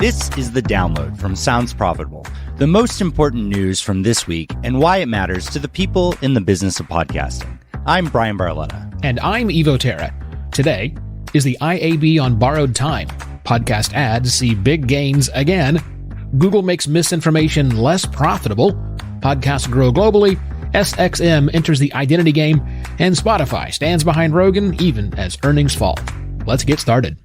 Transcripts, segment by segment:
This is The Download from Sounds Profitable, the most important news from this week and why it matters to the people in the business of podcasting. I'm Brian Barletta. And I'm Evo Terra. Today is the IAB On Borrowed Time. Podcast ads see big gains again. Google makes misinformation less profitable. Podcasts grow globally. SXM enters the identity game. And Spotify stands behind Rogan even as earnings fall. Let's get started.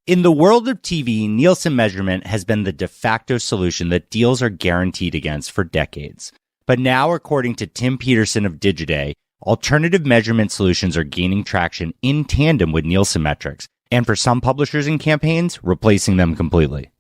In the world of TV, Nielsen measurement has been the de facto solution that deals are guaranteed against for decades. But now, according to Tim Peterson of Digiday, alternative measurement solutions are gaining traction in tandem with Nielsen metrics, and for some publishers and campaigns, replacing them completely.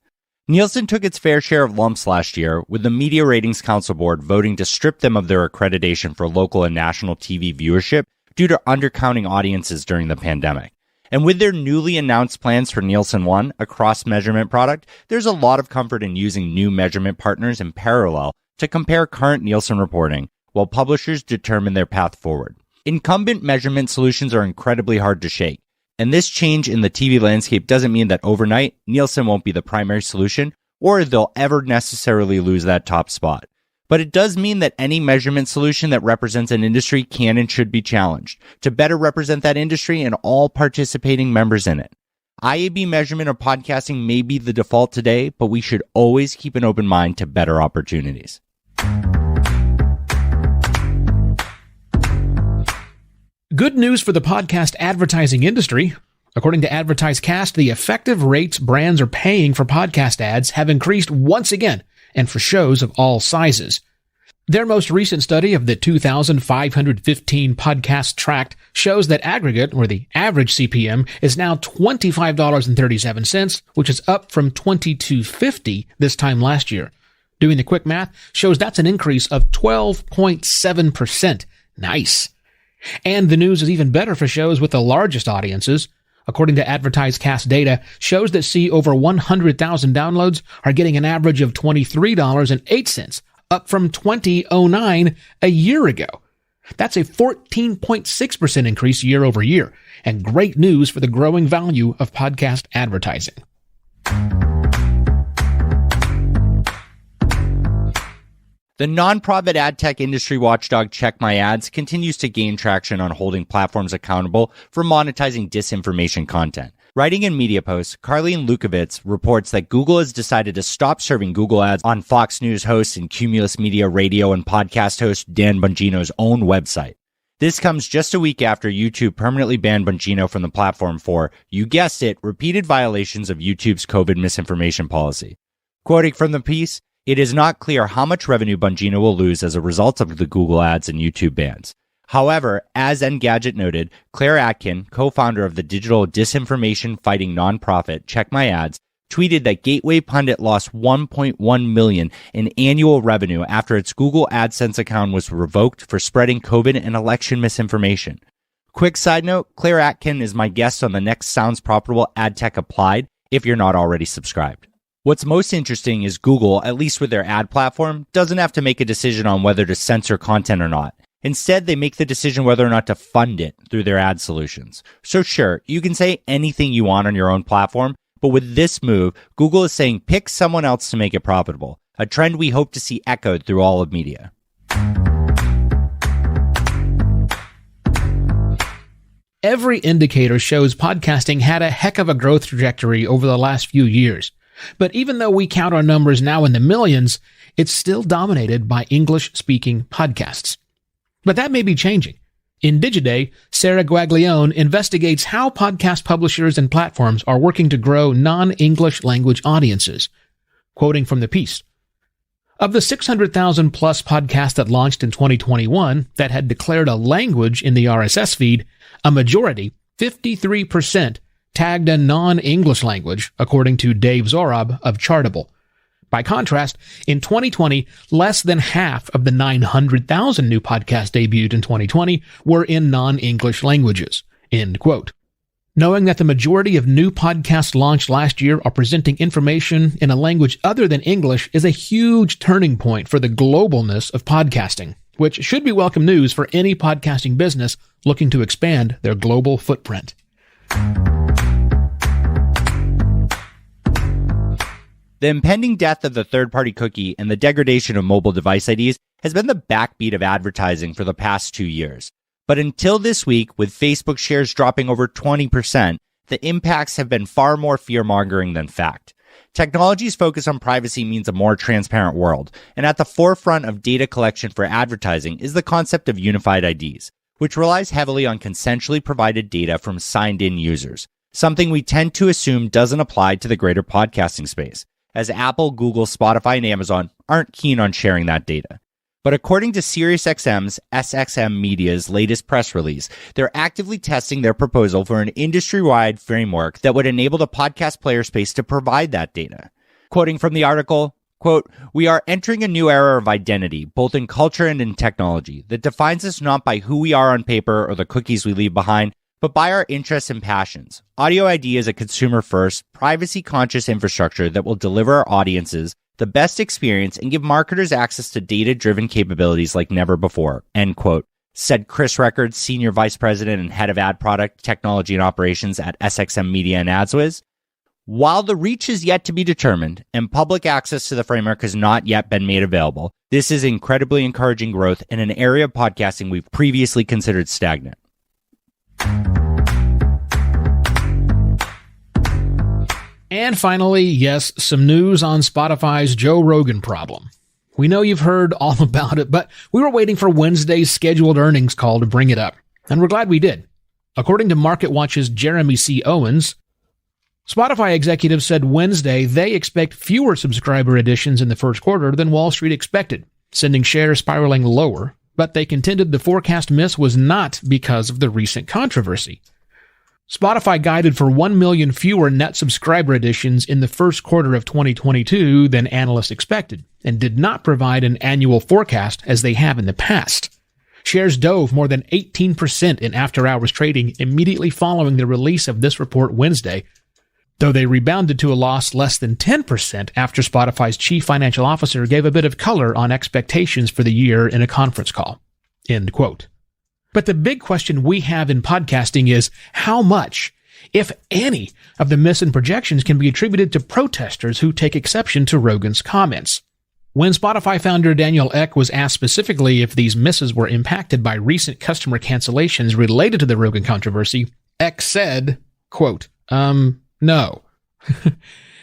Nielsen took its fair share of lumps last year, with the Media Ratings Council Board voting to strip them of their accreditation for local and national TV viewership due to undercounting audiences during the pandemic. And with their newly announced plans for Nielsen One, a cross-measurement product, there's a lot of comfort in using new measurement partners in parallel to compare current Nielsen reporting while publishers determine their path forward. Incumbent measurement solutions are incredibly hard to shake, and this change in the TV landscape doesn't mean that overnight Nielsen won't be the primary solution or they'll ever necessarily lose that top spot. But it does mean that any measurement solution that represents an industry can and should be challenged to better represent that industry and all participating members in it. IAB measurement of podcasting may be the default today, but we should always keep an open mind to better opportunities. Good news for the podcast advertising industry. According to AdvertiseCast, the effective rates brands are paying for podcast ads have increased once again, and for shows of all sizes. Their most recent study of the 2,515 podcasts tracked shows that aggregate, or the average CPM, is now $25.37, which is up from $22.50 this time last year. Doing the quick math shows that's an increase of 12.7%. Nice. And the news is even better for shows with the largest audiences. According to AdvertiseCast data, shows that see over 100,000 downloads are getting an average of $23.08, up from $20.09 a year ago. That's a 14.6% increase year over year, and great news for the growing value of podcast advertising. The nonprofit ad tech industry watchdog Check My Ads continues to gain traction on holding platforms accountable for monetizing disinformation content. Writing in Media Post, Carlene Lukavitz reports that Google has decided to stop serving Google ads on Fox News host and Cumulus Media radio and podcast host Dan Bongino's own website. This comes just a week after YouTube permanently banned Bongino from the platform for, you guessed it, repeated violations of YouTube's COVID misinformation policy. Quoting from the piece, "It is not clear how much revenue Bongino will lose as a result of the Google ads and YouTube bans. However, as Engadget noted, Claire Atkin, co-founder of the digital disinformation fighting nonprofit Check My Ads, tweeted that Gateway Pundit lost $1.1 million in annual revenue after its Google AdSense account was revoked for spreading COVID and election misinformation. Quick side note, Claire Atkin is my guest on the next Sounds Profitable Ad Tech Applied if you're not already subscribed. What's most interesting is Google, at least with their ad platform, doesn't have to make a decision on whether to censor content or not. Instead, they make the decision whether or not to fund it through their ad solutions. So sure, you can say anything you want on your own platform, but with this move, Google is saying pick someone else to make it profitable, a trend we hope to see echoed through all of media. Every indicator shows podcasting had a heck of a growth trajectory over the last few years. But even though we count our numbers now in the millions, it's still dominated by English-speaking podcasts. But that may be changing. In Digiday, Sarah Guaglione investigates how podcast publishers and platforms are working to grow non-English language audiences. Quoting from the piece, of the 600,000 plus podcasts that launched in 2021 that had declared a language in the RSS feed, a majority, 53%, tagged a non-English language, according to Dave Zorob of Chartable. By contrast, in 2020, less than half of the 900,000 new podcasts debuted in 2020 were in non-English languages. End quote. Knowing that the majority of new podcasts launched last year are presenting information in a language other than English is a huge turning point for the globalness of podcasting, which should be welcome news for any podcasting business looking to expand their global footprint. The impending death of the third-party cookie and the degradation of mobile device IDs has been the backbeat of advertising for the past 2 years. But until this week, with Facebook shares dropping over 20%, the impacts have been far more fear-mongering than fact. Technology's focus on privacy means a more transparent world, and at the forefront of data collection for advertising is the concept of unified IDs, which relies heavily on consensually provided data from signed-in users, something we tend to assume doesn't apply to the greater podcasting space, as Apple, Google, Spotify, and Amazon aren't keen on sharing that data. But according to SiriusXM's SXM Media's latest press release, they're actively testing their proposal for an industry-wide framework that would enable the podcast player space to provide that data. Quoting from the article, quote, "We are entering a new era of identity, both in culture and in technology, that defines us not by who we are on paper or the cookies we leave behind, but by our interests and passions. Audio ID is a consumer-first, privacy-conscious infrastructure that will deliver our audiences the best experience and give marketers access to data-driven capabilities like never before," end quote, said Chris Records, Senior Vice President and Head of Ad Product, Technology and Operations at SXM Media and AdsWiz. While the reach is yet to be determined and public access to the framework has not yet been made available, this is incredibly encouraging growth in an area of podcasting we've previously considered stagnant. And finally, yes, some news on Spotify's Joe Rogan problem. We know you've heard all about it, but we were waiting for Wednesday's scheduled earnings call to bring it up, and we're glad we did. According to MarketWatch's Jeremy C. Owens, Spotify executives said Wednesday they expect fewer subscriber additions in the first quarter than Wall Street expected, sending shares spiraling lower, but they contended the forecast miss was not because of the recent controversy. Spotify guided for 1 million fewer net subscriber additions in the first quarter of 2022 than analysts expected, and did not provide an annual forecast as they have in the past. Shares dove more than 18% in after-hours trading immediately following the release of this report Wednesday, though they rebounded to a loss less than 10% after Spotify's chief financial officer gave a bit of color on expectations for the year in a conference call. End quote. But the big question we have in podcasting is how much, if any, of the miss in projections can be attributed to protesters who take exception to Rogan's comments. When Spotify founder Daniel Ek was asked specifically if these misses were impacted by recent customer cancellations related to the Rogan controversy, Ek said, quote, no.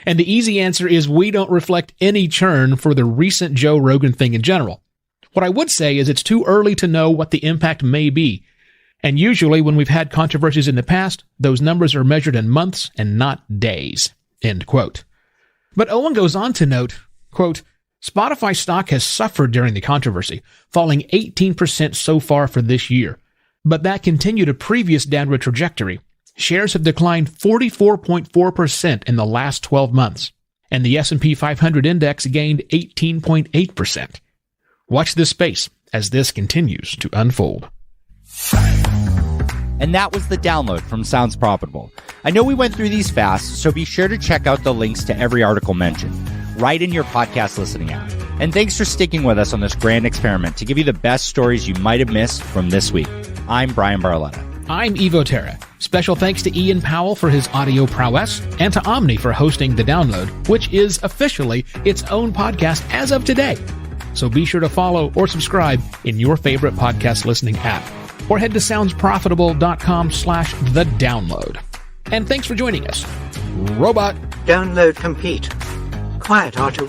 And the easy answer is we don't reflect any churn for the recent Joe Rogan thing in general. What I would say is it's too early to know what the impact may be. And usually when we've had controversies in the past, those numbers are measured in months and not days. End quote. But Owen goes on to note, quote, Spotify stock has suffered during the controversy, falling 18% so far for this year. But that continued a previous downward trajectory. Shares have declined 44.4% in the last 12 months, and the S&P 500 index gained 18.8%. Watch this space as this continues to unfold. And that was the download from Sounds Profitable. I know we went through these fast, so be sure to check out the links to every article mentioned right in your podcast listening app. And thanks for sticking with us on this grand experiment to give you the best stories you might have missed from this week. I'm Brian Barletta. I'm Evo Terra. Special thanks to Ian Powell for his audio prowess and to Omni for hosting The Download, which is officially its own podcast as of today. So be sure to follow or subscribe in your favorite podcast listening app, or head to soundsprofitable.com/thedownload. And thanks for joining us. Robot. Download complete. Quiet, Otto.